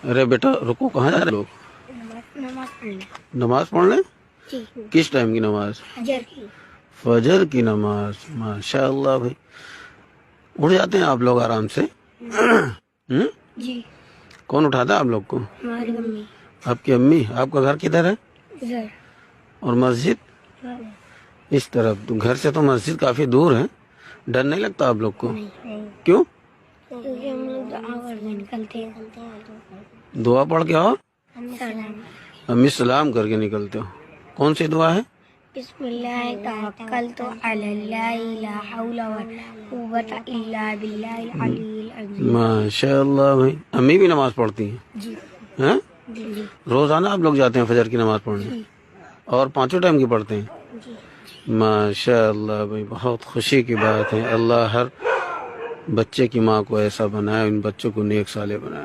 ارے بیٹا رکو، کہاں جا رہے لوگ؟ نماز پڑھنے نماز پڑھنے؟ جی کس ٹائم کی نماز؟ فجر کی فجر کی نماز، ماشاء اللہ بھائی، اٹھ جاتے ہیں آپ لوگ آرام سے؟ ہم؟ جی کون اٹھاتا ہے آپ لوگ کو؟ ہماری امی آپ کی امی؟ آپ کا گھر کدھر ہے؟ ادھر اور مسجد اس طرف؟ تو گھر سے تو مسجد کافی دور ہے، ڈر نہیں لگتا آپ لوگ کو؟ نہیں کیوں؟ کیونکہ ہم لوگ دعا کرنے نکلتے ہیں دعا پڑھ کے اور سلام امی سلام کر کے نکلتے ہو؟ کون سی دعا ہے؟ بسم اللہ توکلت علی اللہ لا حول ولا قوت الا باللہ العلی العظیم. ماشاء اللہ بھائی، امی بھی نماز پڑھتی ہیں؟ جی ہیں؟ جی روزانہ آپ لوگ جاتے ہیں فجر کی نماز پڑھنے؟ اور پانچوں ٹائم کی پڑھتے ہیں؟ جی ماشاء اللہ بھائی، بہت خوشی کی بات ہے۔ اللہ ہر بچے کی ماں کو ایسا بنائے، ان بچوں کو نیک صالح بنائے۔